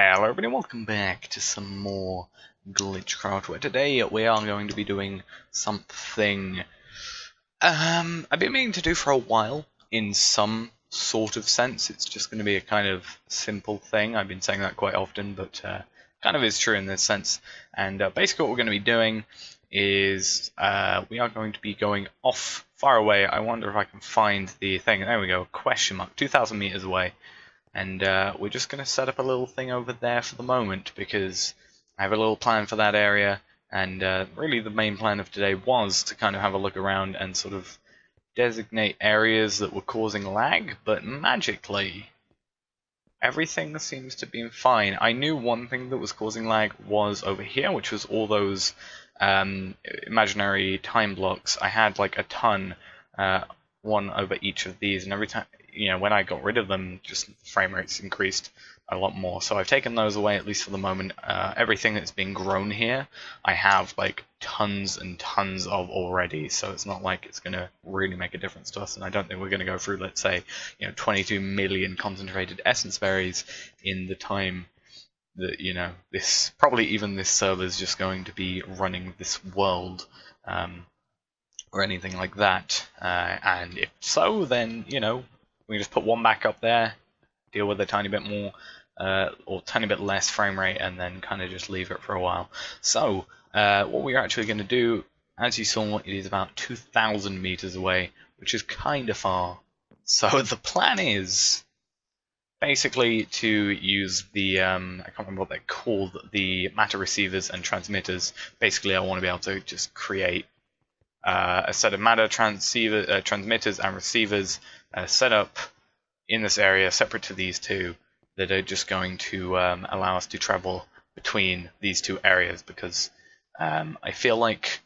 Hello everybody, welcome back to some more GlitchCraft, where today we are going to be doing something I've been meaning to do for a while in some sort of sense. It's just going to be a kind of simple thing. I've been saying that quite often, but kind of is true in this sense. And basically what we're going to be doing is we are going to be going off far away. I wonder if I can find the thing. There we go, question mark, 2,000 meters away. And we're just going to set up a little thing over there for the moment because I have a little plan for that area, and really the main plan of today was to kind of have a look around and sort of designate areas that were causing lag, but magically everything seems to be fine. I knew one thing that was causing lag was over here, which was all those imaginary time blocks. I had like a ton, one over each of these, and every time, when I got rid of them, just frame rates increased a lot more. So I've taken those away, at least for the moment. Everything that's being grown here, I have like tons and tons of already, so it's not like it's going to really make a difference to us, and I don't think we're going to go through, let's say, 22 million concentrated essence berries in the time that, this, probably even this server is just going to be running this world. Or anything like that, and if so, then we can just put one back up there, deal with a tiny bit more or tiny bit less frame rate, and then kind of just leave it for a while. So what we're actually going to do, as you saw, it is about 2,000 meters away, which is kind of far. So the plan is basically to use the I can't remember what they're called, the matter receivers and transmitters. Basically, I want to be able to just create a set of matter transmitters and receivers set up in this area, separate to these two, that are just going to allow us to travel between these two areas, because I feel like,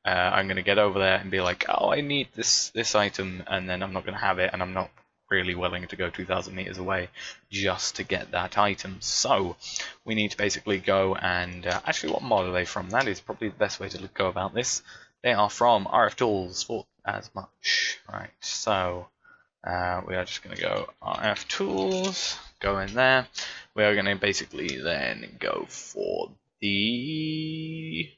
I'm going to get over there and be like, oh, I need this item, and then I'm not going to have it, and I'm not really willing to go 2,000 meters away just to get that item. So we need to basically go and actually, what mod are they from? That is probably the best way to go about this. They are from RF Tools for as much. Right, so we are just going to go RF Tools, go in there. We are going to basically then go for the,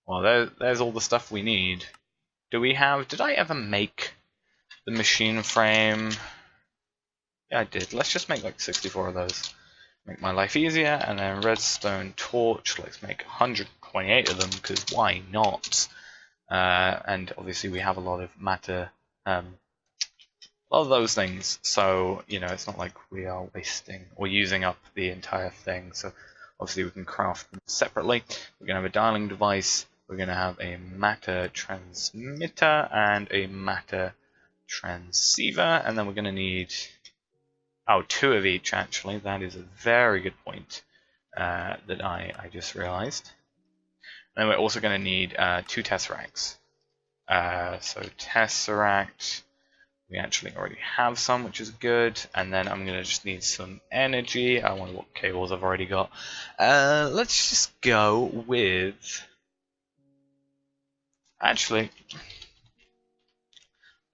well, there's all the stuff we need. Did I ever make the machine frame? Yeah, I did. Let's just make like 64 of those. Make my life easier. And then redstone torch. Let's make 128 of them, because why not? And obviously we have a lot of matter, a lot of those things. So, it's not like we are wasting or using up the entire thing. So obviously we can craft them separately. We're going to have a dialing device. We're going to have a matter transmitter and a matter transceiver, and then we're going to need two of each. Actually, that is a very good point that I just realized. And then we're also going to need 2 tesseracts. So tesseract, we actually already have some, which is good. And then I'm going to just need some energy. I wonder what cables I've already got. Let's just go with, actually,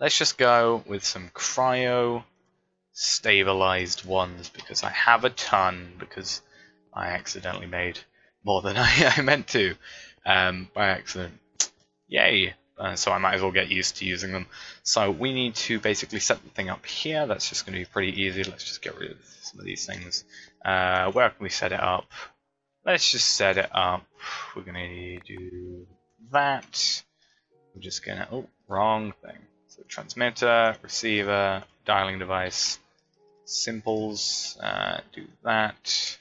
let's just go with some cryo stabilized ones, because I have a ton, because I accidentally made more than I meant to by accident. Yay! So I might as well get used to using them. So we need to basically set the thing up here. That's just going to be pretty easy. Let's just get rid of some of these things. Where can we set it up? Let's just set it up. We're going to do that. We're just going to, wrong thing. So transmitter, receiver, dialing device, simples, do that.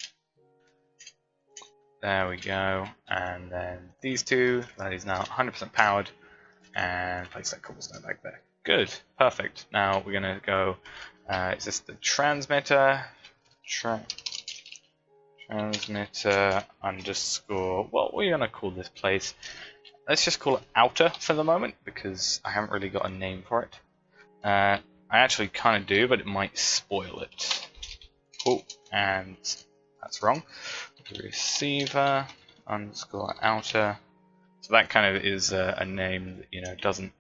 There we go. And then these two, that is now 100% powered, and place that cobblestone back there. Good, perfect. Now we're going to go, is this the transmitter? Transmitter underscore, what we're going to call this place? Let's just call it outer for the moment, because I haven't really got a name for it. I actually kind of do, but it might spoil it. Oh, and that's wrong. Receiver underscore outer. So that kind of is a name that doesn't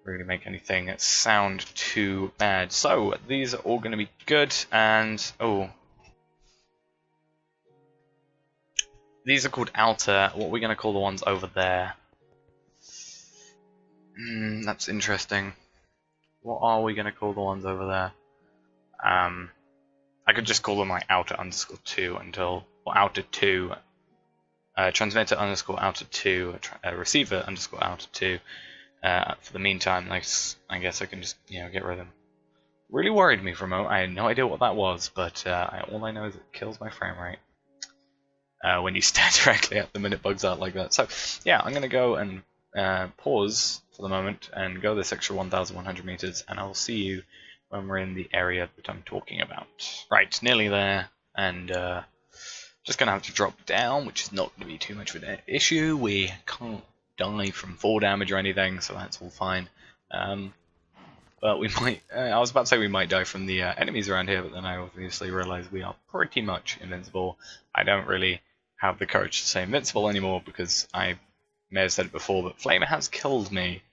really make anything sound too bad. So these are all going to be good, and oh, these are called outer. What are we going to call the ones over there? That's interesting. What are we going to call the ones over there? I could just call them like outer underscore 2 until, or outer 2, transmitter underscore outer 2, receiver underscore outer 2. For the meantime, like, I guess I can just, get rid of them. Really worried me for a moment. I had no idea what that was, but all I know is it kills my frame rate when you stare directly at them and it bugs out like that. So yeah, I'm gonna go and pause for the moment and go this extra 1,100 meters, and I'll see you when we're in the area that I'm talking about. Right, nearly there, and just gonna have to drop down, which is not gonna be too much of an issue. We can't die from fall damage or anything, so that's all fine. But we might, I was about to say we might die from the enemies around here, but then I obviously realized we are pretty much invincible. I don't really have the courage to say invincible anymore because I may have said it before, but Flamer has killed me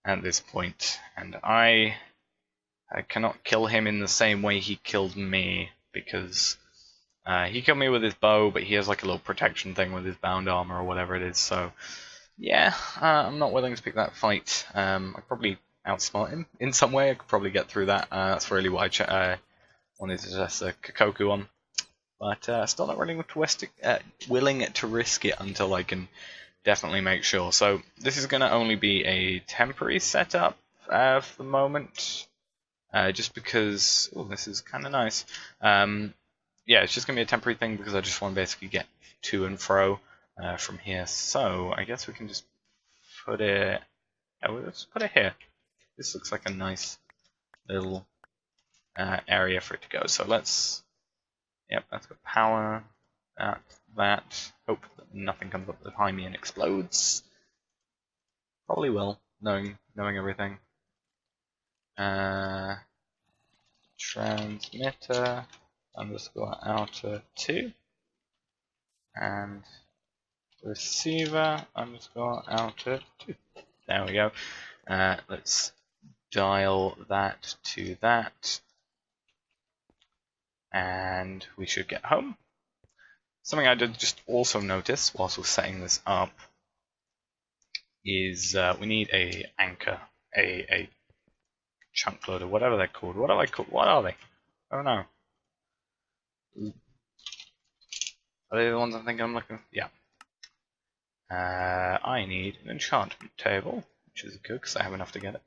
at this point, and I cannot kill him in the same way he killed me, because he killed me with his bow, but he has like a little protection thing with his bound armor or whatever it is, so yeah, I'm not willing to pick that fight. I probably outsmart him in some way. I could probably get through that. That's really what I wanted to test the Kokoku on, but still not willing to risk it until I can definitely make sure. So this is going to only be a temporary setup for the moment, just because this is kind of nice. Yeah, it's just going to be a temporary thing because I just want to basically get to and fro from here. So I guess we can just put it. Let's put it here. This looks like a nice little area for it to go. So let's go power that. Hope that nothing comes up behind me and explodes. Probably will, knowing everything. Transmitter underscore outer 2 and receiver underscore outer 2. There we go. Let's dial that to that, and we should get home. Something I did just also notice whilst we're setting this up is we need a anchor, a chunk loader, whatever they're called. What are they? I don't know. Are they the ones I think I'm looking for? Yeah. I need an enchantment table, which is good because I have enough to get it.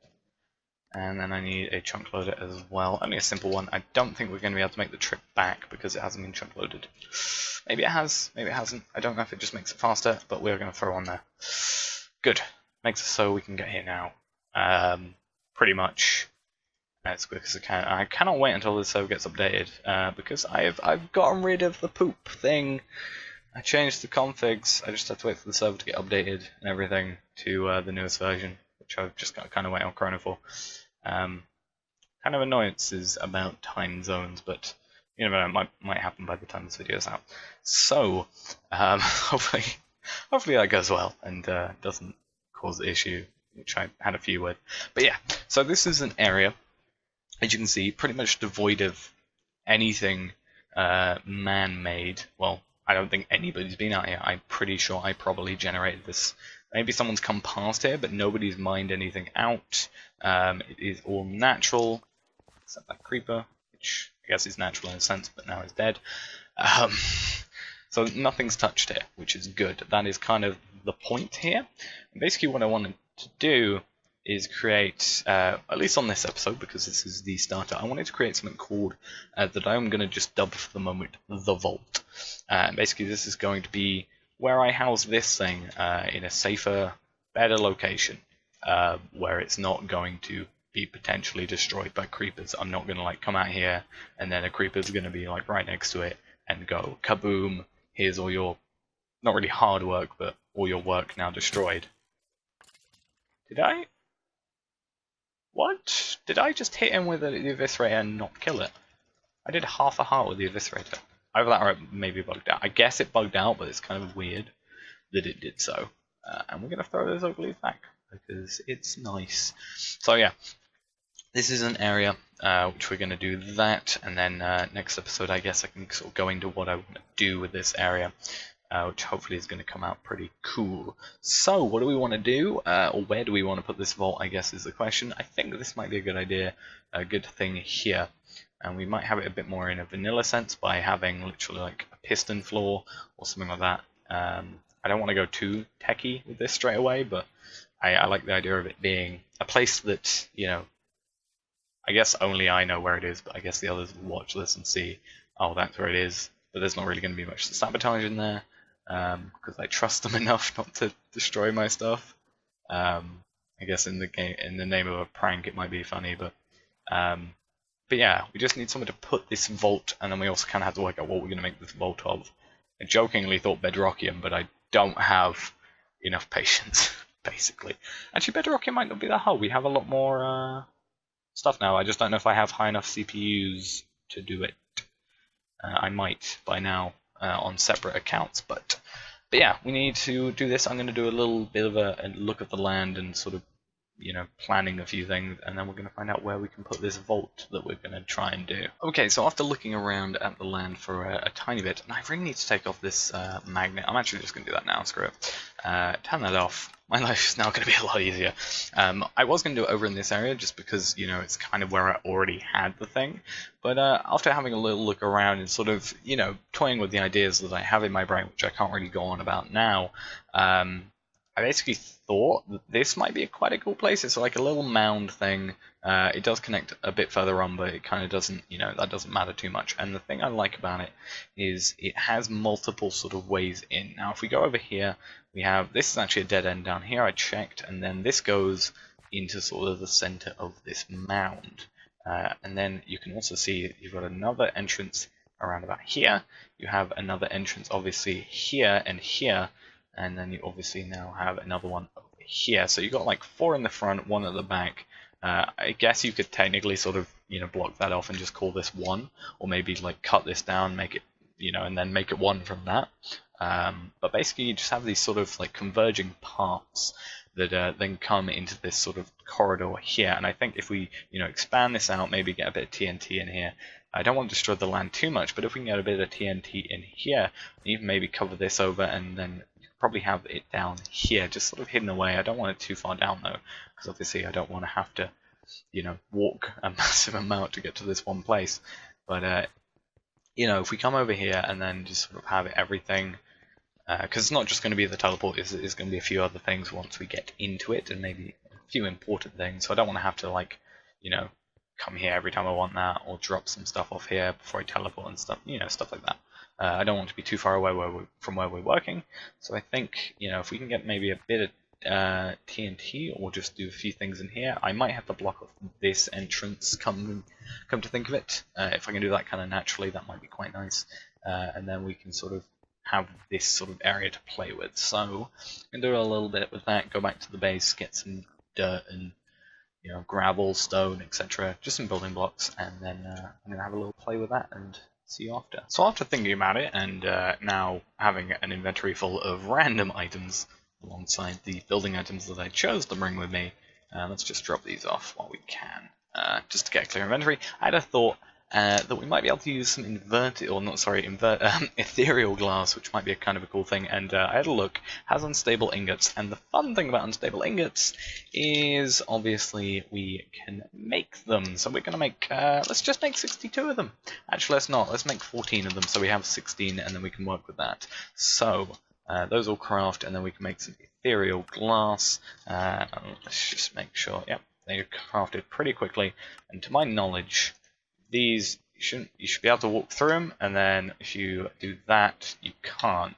And then I need a chunk loader as well. Only a simple one. I don't think we're going to be able to make the trip back because it hasn't been chunk loaded. Maybe it has, maybe it hasn't. I don't know if it just makes it faster, but we're going to throw on there. Good. Makes it so we can get here now. Pretty much as quick as I can. I cannot wait until this server gets updated because I've gotten rid of the poop thing. I changed the configs. I just have to wait for the server to get updated and everything to the newest version, which I've just got to kind of wait on Chrono for. Kind of annoyances about time zones, but you never know, it might happen by the time this video is out. So hopefully that goes well and doesn't cause the issue, which I had a few with. But yeah, so this is an area, as you can see, pretty much devoid of anything man-made. Well, I don't think anybody's been out here. I'm pretty sure I probably generated this. Maybe someone's come past here, but nobody's mined anything out. It is all natural, except that creeper, which I guess is natural in a sense, but now it's dead. So nothing's touched here, which is good. That is kind of the point here. And basically what I wanted to do is create, at least on this episode, because this is the starter, I wanted to create something called, that I'm going to just dub for the moment, the Vault. Basically this is going to be where I house this thing in a safer, better location, where it's not going to be potentially destroyed by creepers. I'm not going to like come out here and then a creeper's going to be like right next to it and go kaboom, here's all your, not really hard work, but all your work now destroyed. Did I? What? Did I just hit him with the Eviscerator and not kill it? I did half a heart with the Eviscerator. Either that or it maybe bugged out. I guess it bugged out, but it's kind of weird that it did so. And we're going to throw those Zogog back. because it's nice. So yeah, this is an area which we're going to do that, and then next episode I guess I can sort of go into what I want to do with this area, which hopefully is going to come out pretty cool. So what do we want to do, or where do we want to put this vault, I guess is the question. I think this might be a good idea, a good thing here, and we might have it a bit more in a vanilla sense by having literally like a piston floor or something like that. I don't want to go too techie with this straight away, but I like the idea of it being a place that, you know, I guess only I know where it is, but I guess the others will watch this and see, oh, that's where it is. But there's not really going to be much sabotage in there, because I trust them enough not to destroy my stuff. I guess in the game, in the name of a prank, it might be funny, but yeah, we just need somewhere to put this vault, and then we also kind of have to work out what we're going to make this vault of. I jokingly thought Bedrockium, but I don't have enough patience, basically. Actually, Bedrockium might not be that hard. We have a lot more stuff now. I just don't know if I have high enough CPUs to do it. I might by now on separate accounts, but yeah, we need to do this. I'm going to do a little bit of a look at the land and sort of, you know, planning a few things, and then we're going to find out where we can put this vault that we're going to try and do. Okay, so after looking around at the land for a tiny bit, and I really need to take off this magnet. I'm actually just going to do that now, screw it. Turn that off. My life is now going to be a lot easier. I was going to do it over in this area just because, you know, it's kind of where I already had the thing. But after having a little look around and sort of, you know, toying with the ideas that I have in my brain, which I can't really go on about now, I basically thought that this might be quite a cool place. It's like a little mound thing. It does connect a bit further on, but it kind of doesn't, you know, that doesn't matter too much. And the thing I like about it is it has multiple sort of ways in. Now, if we go over here, we have, this is actually a dead end down here, I checked, and then this goes into sort of the center of this mound. And then you can also see you've got another entrance around about here. You have another entrance obviously here and here. And then you obviously now have another one over here. So you've got like 4 in the front, 1 at the back. I guess you could technically sort of, you know, block that off and just call this 1, or maybe like cut this down, make it, you know, and then make it 1 from that. But basically you just have these sort of like converging paths that then come into this sort of corridor here. And I think if we, you know, expand this out, maybe get a bit of TNT in here. I don't want to destroy the land too much, but if we can get a bit of TNT in here, even maybe cover this over, and then probably have it down here, just sort of hidden away. I don't want it too far down though, because obviously I don't want to have to, you know, walk a massive amount to get to this one place. But you know, if we come over here and then just sort of have everything, because it's not just going to be the teleport, it's going to be a few other things once we get into it, and maybe a few important things. So I don't want to have to, like, you know, come here every time I want that, or drop some stuff off here before I teleport and stuff, you know, stuff like that. I don't want to be too far away from where we're working, so I think, you know, if we can get maybe a bit of TNT, or just do a few things in here. I might have to block off this entrance, come to think of it. If I can do that kind of naturally, that might be quite nice. And then we can sort of have this sort of area to play with. So I'm going to do a little bit with that, go back to the base, get some dirt and, you know, gravel, stone, etc. Just some building blocks, and then I'm going to have a little play with that and see you after. So after thinking about it, and now having an inventory full of random items alongside the building items that I chose to bring with me, let's just drop these off while we can, just to get a clear inventory. I had a thought that we might be able to use some ethereal glass, which might be a kind of a cool thing, and I had a look, has unstable ingots, and the fun thing about unstable ingots is obviously we can make them. So we're going to make, let's just make 62 of them. Actually, let's not, let's make 14 of them, so we have 16, and then we can work with that. So those will craft, and then we can make some ethereal glass. Let's just make sure, yep, they're crafted pretty quickly, and to my knowledge, these, you should be able to walk through them, and then if you do that, you can't,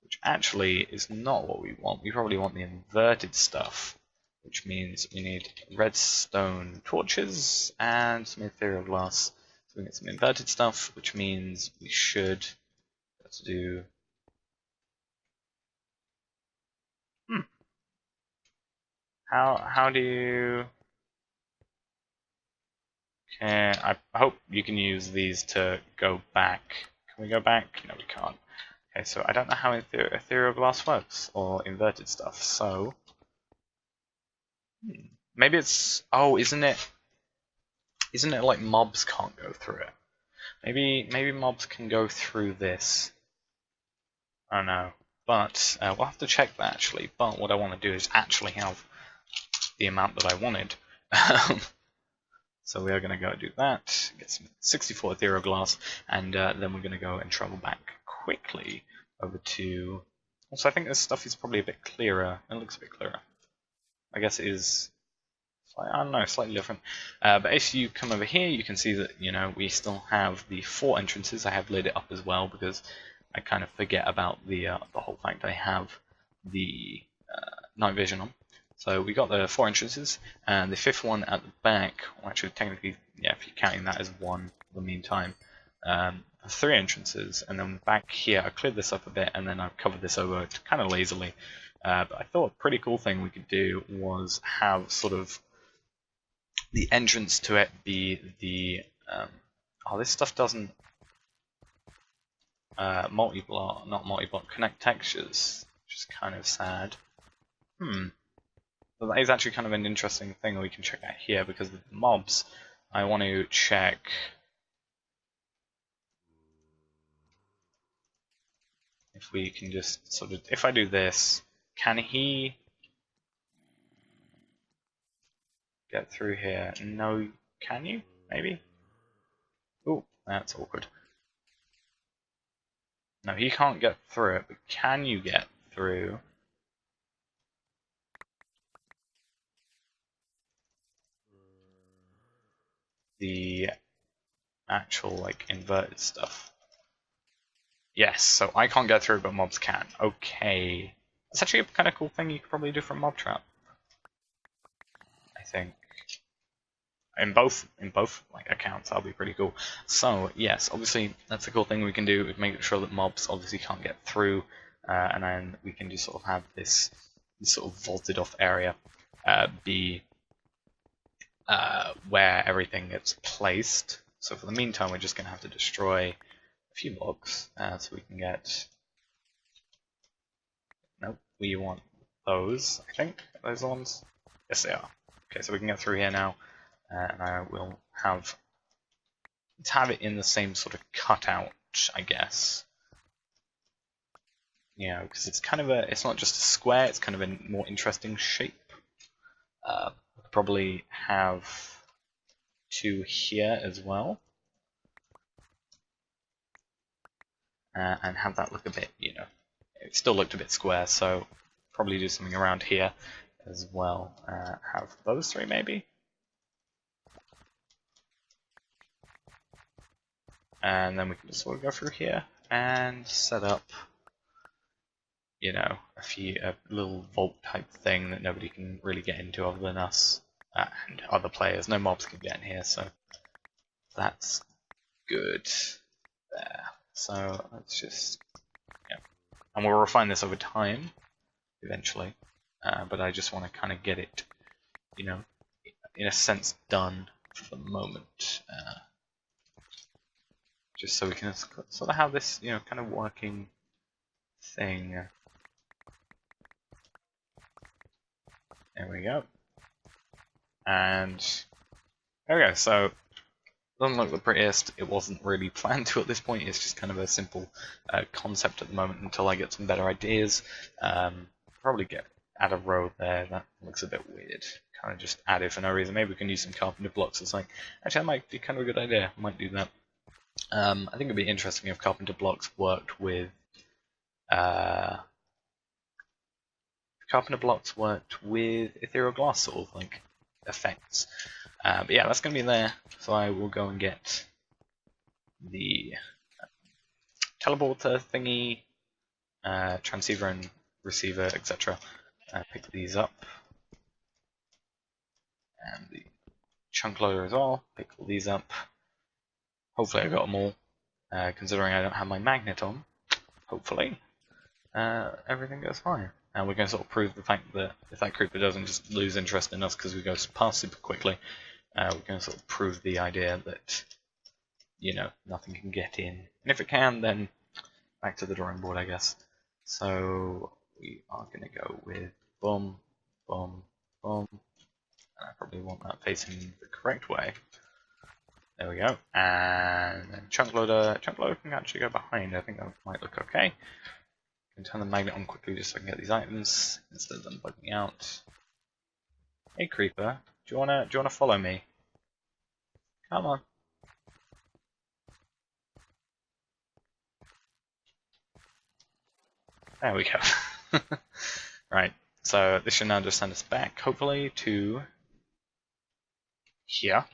which actually is not what we want. We probably want the inverted stuff, which means we need redstone torches and some ethereal glass. So we get some inverted stuff, which means we should, let's do, how do you, I hope you can use these to go back. Can we go back? No, we can't. Okay, so I don't know how ethereal glass works, or inverted stuff, so Maybe it's... Oh, isn't it like mobs can't go through it? Maybe mobs can go through this. I don't know. But we'll have to check that actually. But what I want to do is actually have the amount that I wanted. So we are going to go do that, get some 64 ethereal glass, and then we're going to go and travel back quickly over to... Also, I think this stuff is probably a bit clearer. It looks a bit clearer. I guess it is... I don't know, slightly different. But if you come over here, you can see that we still have the 4 entrances. I have lit it up as well because I kind of forget about the whole fact I have the night vision on. So we got the 4 entrances, and the 5th one at the back, well actually technically, yeah, if you're counting that as one for the meantime, 3 entrances, and then back here I cleared this up a bit, and then I've covered this over kind of lazily. But I thought a pretty cool thing we could do was have sort of the entrance to it be the... oh, this stuff doesn't... multi-block, not multi-block, connect textures, which is kind of sad. So that is actually kind of an interesting thing we can check out here, because with the mobs, I want to check if we can just sort of, if I do this, can he get through here? No, can you? Maybe? Oh, that's awkward. No, he can't get through it, but can you get through? The actual like inverted stuff. Yes, so I can't get through, but mobs can. Okay, that's actually a kind of cool thing you could probably do from mob trap. I think in both like accounts, that'll be pretty cool. So yes, obviously that's a cool thing we can do. We make sure that mobs obviously can't get through, and then we can just sort of have this sort of vaulted off area be where everything gets placed. So for the meantime, we're just going to have to destroy a few blocks so we can get... Nope, we want those, I think. Are those the ones? Yes, they are. Okay, so we can get through here now, and I will have... Let's have it in the same sort of cutout, I guess. You know, because it's kind of a... It's not just a square, it's kind of a more interesting shape. Probably have 2 here as well, and have that look a bit, it still looked a bit square, so probably do something around here as well. Have those 3 maybe, and then we can just sort of go through here and set up, a little vault type thing that nobody can really get into other than us and other players. No mobs can get in here, so that's good there. So let's just, and we'll refine this over time eventually, but I just want to kind of get it, in a sense done for the moment, just so we can sort of have this, kind of working thing. There we go. And there we go. So, doesn't look the prettiest. It wasn't really planned to at this point. It's just kind of a simple concept at the moment until I get some better ideas. Probably add a row there. That looks a bit weird. Kind of just add it for no reason. Maybe we can use some carpenter blocks or something. Actually, that might be kind of a good idea. I might do that. I think it'd be interesting if carpenter blocks worked with ethereal glass sort of like effects. But yeah, that's going to be there. So I will go and get the teleporter thingy, transceiver and receiver, etc. Pick these up. And the chunk loader as well. Pick all these up. Hopefully I got them all, considering I don't have my magnet on. Hopefully everything goes fine. And we're going to sort of prove the fact that if that creeper doesn't just lose interest in us because we go past super quickly, we're going to sort of prove the idea that, nothing can get in. And if it can, then back to the drawing board, I guess. So we are going to go with boom, boom, boom, I probably want that facing the correct way. There we go. And then chunk loader can actually go behind. I think that might look okay. Can turn the magnet on quickly just so I can get these items instead of them bugging out. Hey creeper, do you wanna follow me? Come on. There we go. Right, so this should now just send us back, hopefully, to here.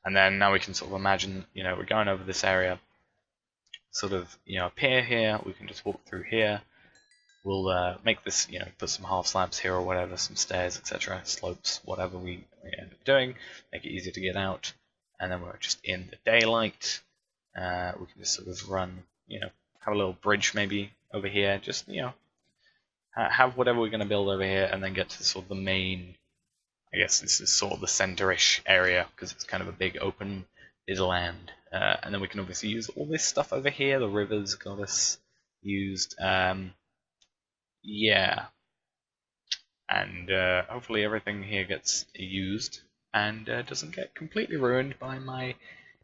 And then now we can sort of imagine, we're going over this area, sort of, appear here, we can just walk through here. We'll make this, put some half slabs here or whatever, some stairs, etc., slopes, whatever we end up doing, make it easier to get out. And then we're just in the daylight. We can just sort of run, have a little bridge maybe over here, just, have whatever we're going to build over here, and then get to sort of the main, I guess this is sort of the center-ish area, because it's kind of a big open bit of land. And then we can obviously use all this stuff over here, the rivers got us used. Yeah. And hopefully everything here gets used and doesn't get completely ruined by my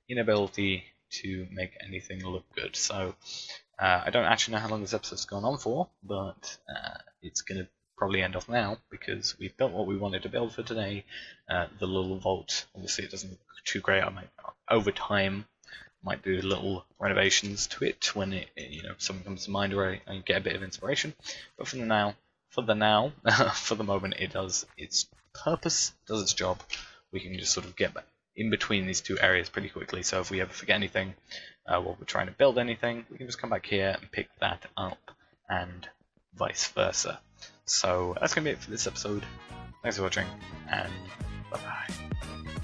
inability to make anything look good. So I don't actually know how long this episode's gone on for, but it's going to probably end off now because we've built what we wanted to build for today. The little vault, obviously it doesn't look too great. I might, over time, might do little renovations to it when it, something comes to mind or I get a bit of inspiration. But for the moment, it does its purpose, does its job. We can just sort of get back in between these two areas pretty quickly. So if we ever forget anything while we're trying to build anything, we can just come back here and pick that up, and vice versa. So that's gonna be it for this episode. Thanks for watching, and bye bye.